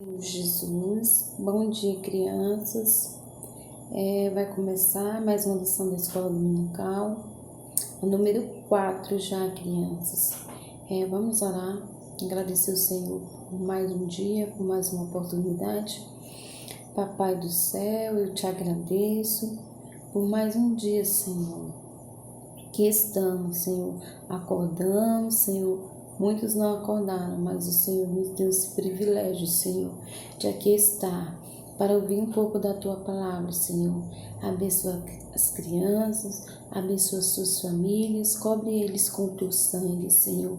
Jesus, bom dia, crianças. Vai começar mais uma lição da escola dominical, o número 4 já, crianças. Vamos orar, agradecer o Senhor por mais um dia, por mais uma oportunidade. Papai do céu, eu te agradeço por mais um dia, Senhor, que estamos, Senhor, acordamos, Senhor. Muitos não acordaram, mas o Senhor nos deu esse privilégio, Senhor, de aqui estar, para ouvir um pouco da Tua palavra, Senhor. Abençoa as crianças, abençoa suas famílias, cobre eles com Teu sangue, Senhor,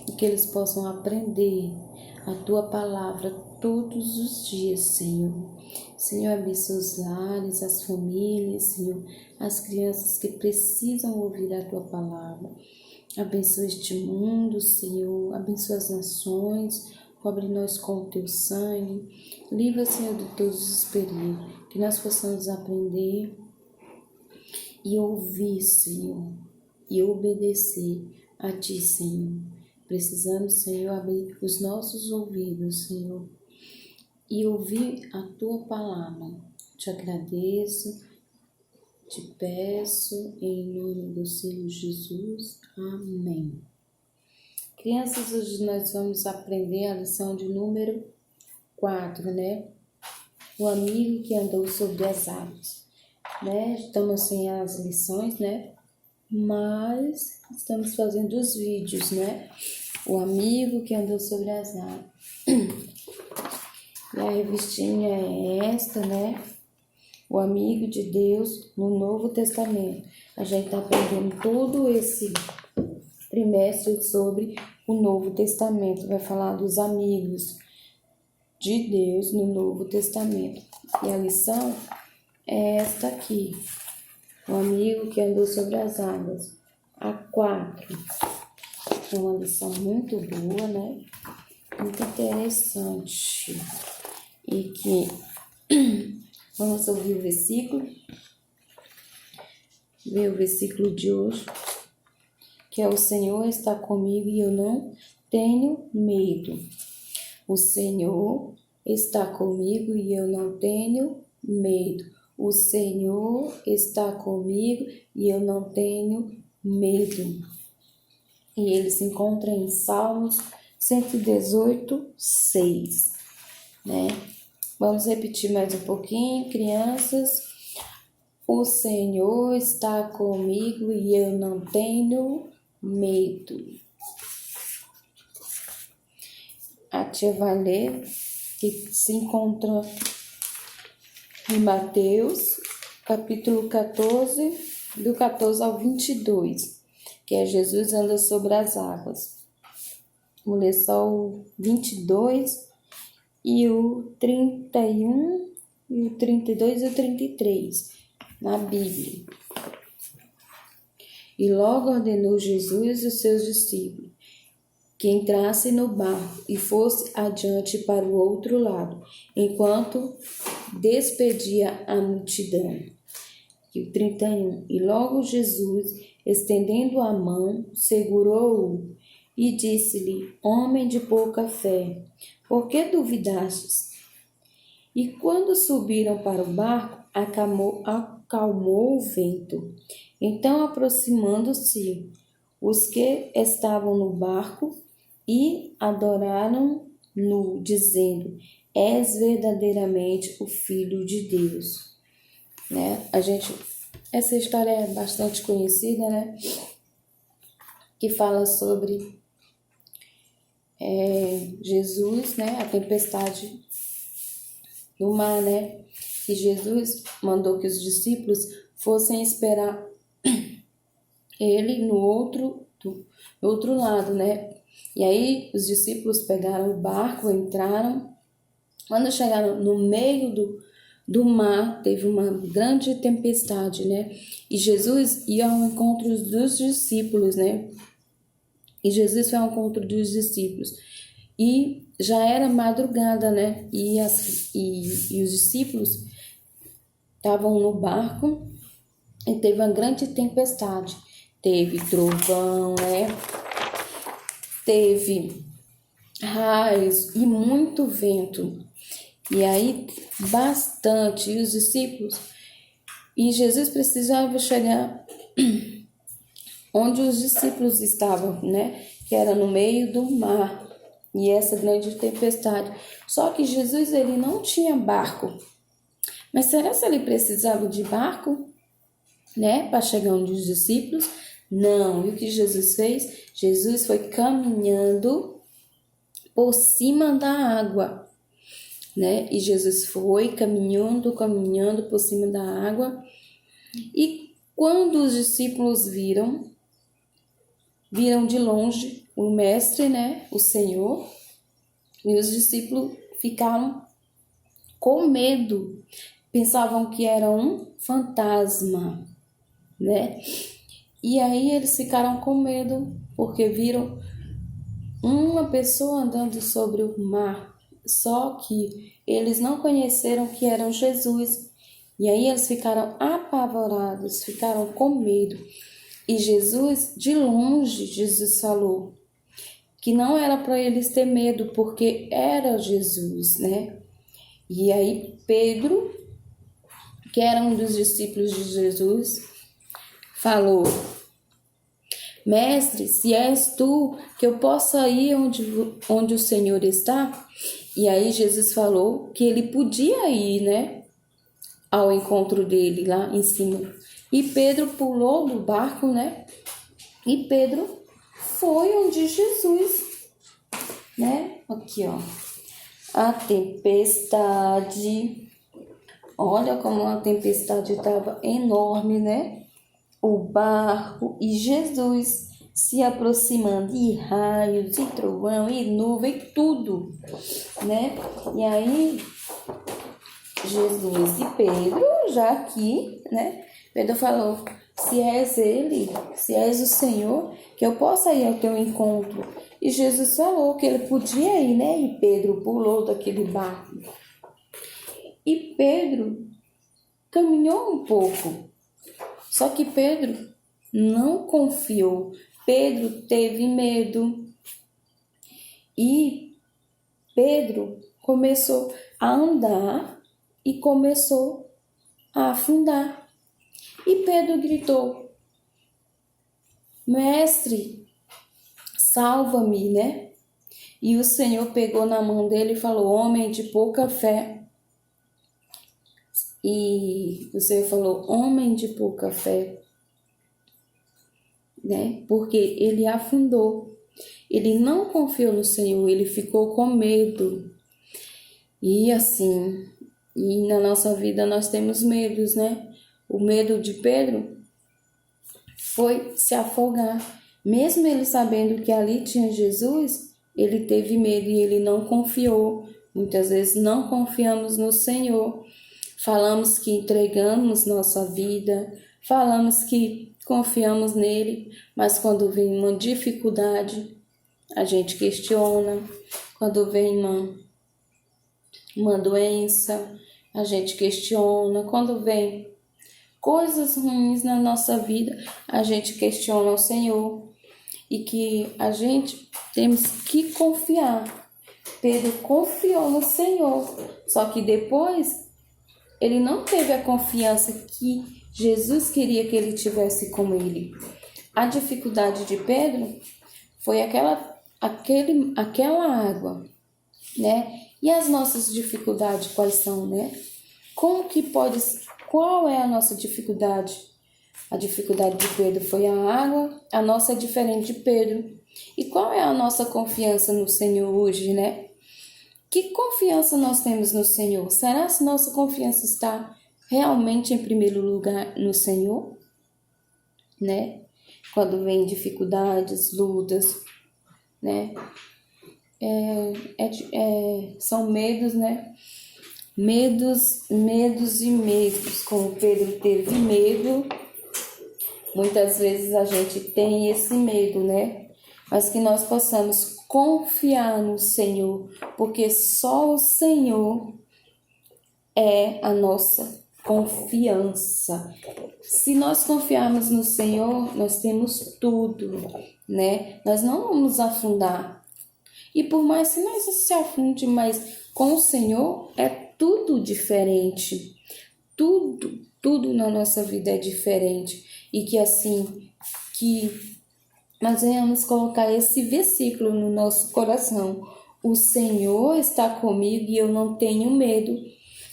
e que eles possam aprender a Tua palavra todos os dias, Senhor. Senhor, abençoa os lares, as famílias, Senhor, as crianças que precisam ouvir a Tua palavra. Abençoa este mundo, Senhor, abençoa as nações, cobre nós com o Teu sangue, livra, Senhor, de todos os perigos, que nós possamos aprender e ouvir, Senhor, e obedecer a Ti, Senhor. Precisamos, Senhor, abrir os nossos ouvidos, Senhor, e ouvir a Tua palavra. Te agradeço. Te peço em nome do Senhor Jesus. Amém. Crianças, hoje nós vamos aprender a lição de número 4, né? O amigo que andou sobre as águas, né? Estamos sem as lições, né? Mas estamos fazendo os vídeos, né? O amigo que andou sobre as águas. E a revistinha é esta, né? O amigo de Deus no Novo Testamento. A gente está aprendendo todo esse trimestre sobre o Novo Testamento. Vai falar dos amigos de Deus no Novo Testamento. E a lição é esta aqui. O amigo que andou sobre as águas. A 4. É uma lição muito boa, né? Muito interessante. E que... Vamos ouvir o versículo, ver o versículo de hoje, que é: o Senhor está comigo e eu não tenho medo. O Senhor está comigo e eu não tenho medo. O Senhor está comigo e eu não tenho medo. E ele se encontra em Salmos 118, 6, né? Vamos repetir mais um pouquinho, crianças. O Senhor está comigo e eu não tenho medo. A tia vai ler, que se encontra em Mateus, capítulo 14, do 14 ao 22, que é Jesus anda sobre as águas. Vou ler só o 22 e o 31, e o 32 e o 33, na Bíblia. E logo ordenou Jesus aos seus discípulos que entrassem no barco e fosse adiante para o outro lado, enquanto despedia a multidão. E o 31, e logo Jesus, estendendo a mão, segurou-o e disse-lhe: homem de pouca fé, por que duvidastes? E quando subiram para o barco, acalmou o vento. Então, aproximando-se os que estavam no barco e adoraram-no, dizendo: és verdadeiramente o Filho de Deus. Né? Essa história é bastante conhecida, né? Que fala sobre Jesus, né? A tempestade do mar, né? E Jesus mandou que os discípulos fossem esperar ele no outro lado, né? E aí os discípulos pegaram o barco, entraram. Quando chegaram no meio do mar, teve uma grande tempestade, né? E Jesus ia ao encontro dos discípulos, né? E Jesus foi ao encontro dos discípulos. E já era madrugada, né? E os discípulos estavam no barco e teve uma grande tempestade. Teve trovão, né? Teve raios e muito vento. E aí, bastante. E os discípulos, e Jesus precisava chegar onde os discípulos estavam, né? Que era no meio do mar. E essa grande tempestade. Só que Jesus, ele não tinha barco. Mas será que ele precisava de barco, né? Para chegar onde os discípulos? Não. E o que Jesus fez? Jesus foi caminhando por cima da água, né? E Jesus foi caminhando por cima da água. E quando os discípulos viram de longe o mestre, né? O Senhor, e os discípulos ficaram com medo, pensavam que era um fantasma, né? E aí eles ficaram com medo, porque viram uma pessoa andando sobre o mar, só que eles não conheceram que era Jesus. E aí eles ficaram apavorados, ficaram com medo. E Jesus, de longe, Jesus falou que não era para eles ter medo, porque era Jesus, né? E aí Pedro, que era um dos discípulos de Jesus, falou: Mestre, se és tu, que eu possa ir onde o Senhor está? E aí Jesus falou que ele podia ir, né, ao encontro dele lá em cima. E Pedro pulou do barco, né? E Pedro foi onde Jesus, né? Aqui, ó. A tempestade. Olha como a tempestade estava enorme, né? O barco e Jesus se aproximando, e raios, e trovão, e nuvem, tudo, né? E aí, Jesus e Pedro, já aqui, né? Pedro falou: se és ele, se és o Senhor, que eu possa ir ao teu encontro. E Jesus falou que ele podia ir, né? E Pedro pulou daquele barco. E Pedro caminhou um pouco. Só que Pedro não confiou. Pedro teve medo. E Pedro começou a andar e começou a afundar. E Pedro gritou: Mestre, salva-me, né? E o Senhor pegou na mão dele e falou: homem de pouca fé. E o Senhor falou: homem de pouca fé, né? Porque ele afundou. Ele não confiou no Senhor, ele ficou com medo. E assim, e na nossa vida nós temos medos, né? O medo de Pedro foi se afogar. Mesmo ele sabendo que ali tinha Jesus, ele teve medo e ele não confiou. Muitas vezes não confiamos no Senhor. Falamos que entregamos nossa vida, falamos que confiamos nele, mas quando vem uma dificuldade, a gente questiona. Quando vem uma doença, a gente questiona. Quando vem coisas ruins na nossa vida, a gente questiona o Senhor. E que a gente temos que confiar. Pedro confiou no Senhor, só que depois ele não teve a confiança que Jesus queria que ele tivesse com ele. A dificuldade de Pedro foi aquela água, né? E as nossas dificuldades quais são, né? Qual é a nossa dificuldade? A dificuldade de Pedro foi a água, a nossa é diferente de Pedro. E qual é a nossa confiança no Senhor hoje, né? Que confiança nós temos no Senhor? Será que nossa confiança está realmente em primeiro lugar no Senhor? Né? Quando vem dificuldades, lutas, né? São medos, né? Medos e medos. Como Pedro teve medo, muitas vezes a gente tem esse medo, né? Mas que nós possamos confiar no Senhor, porque só o Senhor é a nossa confiança. Se nós confiarmos no Senhor, nós temos tudo, né? Nós não vamos afundar. E por mais que nós se afunde, mas com o Senhor é tudo diferente. Tudo na nossa vida é diferente. E que assim, que nós venhamos colocar esse versículo no nosso coração. O Senhor está comigo e eu não tenho medo.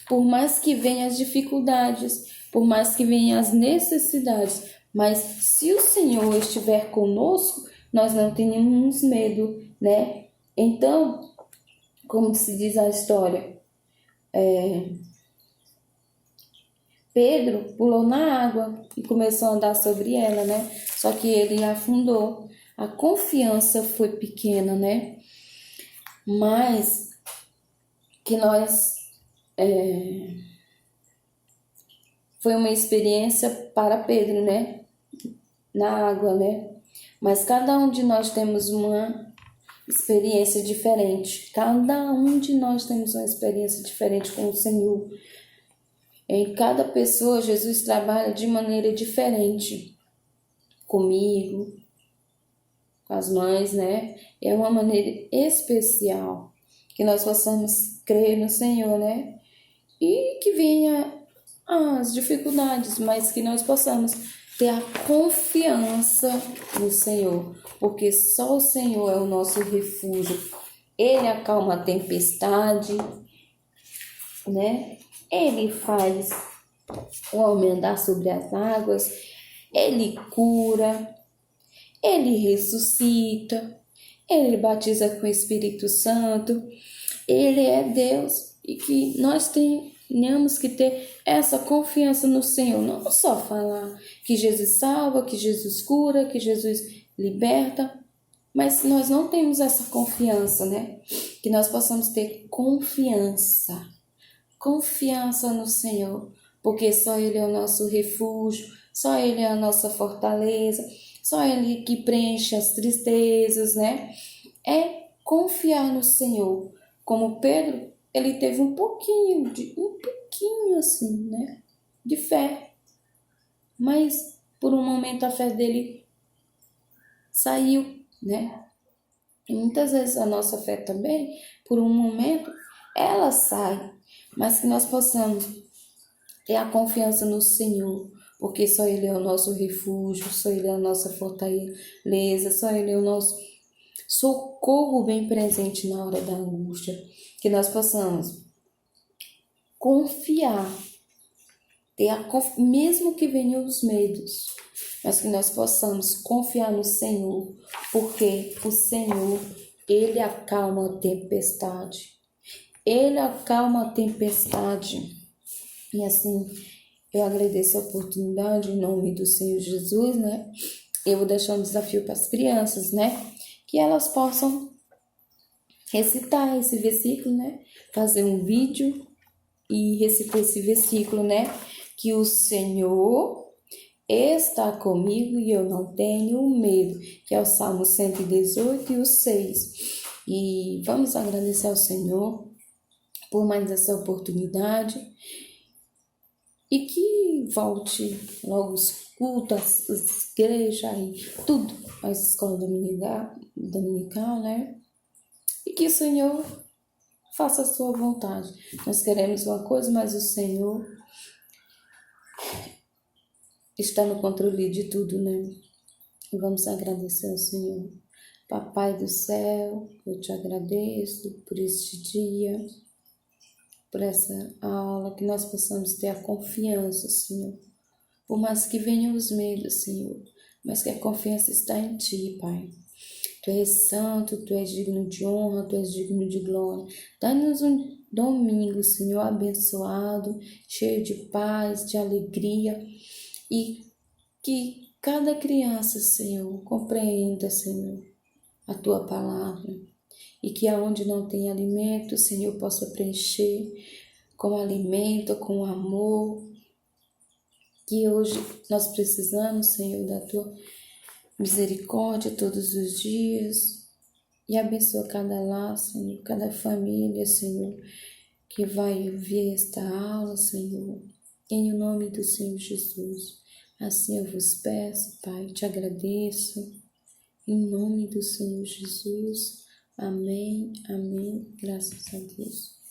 Por mais que venham as dificuldades, por mais que venham as necessidades, mas se o Senhor estiver conosco, nós não temos medo, né? Então, como se diz a história, Pedro pulou na água e começou a andar sobre ela, né? Só que ele afundou. A confiança foi pequena, né? Mas que nós... foi uma experiência para Pedro, né? Na água, né? Mas cada um de nós temos uma experiência diferente. Cada um de nós temos uma experiência diferente com o Senhor. Em cada pessoa, Jesus trabalha de maneira diferente. Comigo, com as mães, né? É uma maneira especial que nós possamos crer no Senhor, né? E que venha as dificuldades, mas que nós possamos ter a confiança no Senhor, porque só o Senhor é o nosso refúgio. Ele acalma a tempestade, né? Ele faz o homem andar sobre as águas, ele cura, ele ressuscita, ele batiza com o Espírito Santo, ele é Deus e que nós tenhamos que ter essa confiança no Senhor, não só falar que Jesus salva, que Jesus cura, que Jesus liberta, mas nós não temos essa confiança, né? Que nós possamos ter confiança no Senhor, porque só Ele é o nosso refúgio, só Ele é a nossa fortaleza, só Ele que preenche as tristezas, né? É confiar no Senhor. Como Pedro, ele teve um pouquinho assim, né? De fé. Mas por um momento a fé dele saiu, né? E muitas vezes a nossa fé também, por um momento, ela sai. Mas que nós possamos ter a confiança no Senhor, porque só Ele é o nosso refúgio, só Ele é a nossa fortaleza, só Ele é o nosso socorro bem presente na hora da angústia. Que nós possamos confiar, mesmo que venham os medos, mas que nós possamos confiar no Senhor, porque o Senhor, Ele acalma a tempestade. Ele acalma a tempestade. E assim, eu agradeço a oportunidade em nome do Senhor Jesus, né? Eu vou deixar um desafio para as crianças, né? Que elas possam recitar esse versículo, né? Fazer um vídeo e recitar esse versículo, né? Que o Senhor está comigo e eu não tenho medo, que é o Salmo 118 e o 6. E vamos agradecer ao Senhor por mais essa oportunidade e que volte logo os cultos, as igrejas e tudo, a escola dominical, né? E que o Senhor faça a sua vontade. Nós queremos uma coisa, mas o Senhor está no controle de tudo, né? E vamos agradecer ao Senhor. Papai do céu, eu te agradeço por este dia, por essa aula, que nós possamos ter a confiança, Senhor. Por mais que venham os medos, Senhor, mas que a confiança está em Ti, Pai. Tu és santo, Tu és digno de honra, Tu és digno de glória. Dá-nos um domingo, Senhor, abençoado, cheio de paz, de alegria, e que cada criança, Senhor, compreenda, Senhor, a Tua palavra, e que aonde não tem alimento, Senhor, possa preencher com alimento, com amor, que hoje nós precisamos, Senhor, da Tua misericórdia todos os dias, e abençoa cada lar, Senhor, cada família, Senhor, que vai ouvir esta aula, Senhor, em o nome do Senhor Jesus. Assim eu vos peço, Pai, te agradeço, em nome do Senhor Jesus. Amém, amém, graças a Deus.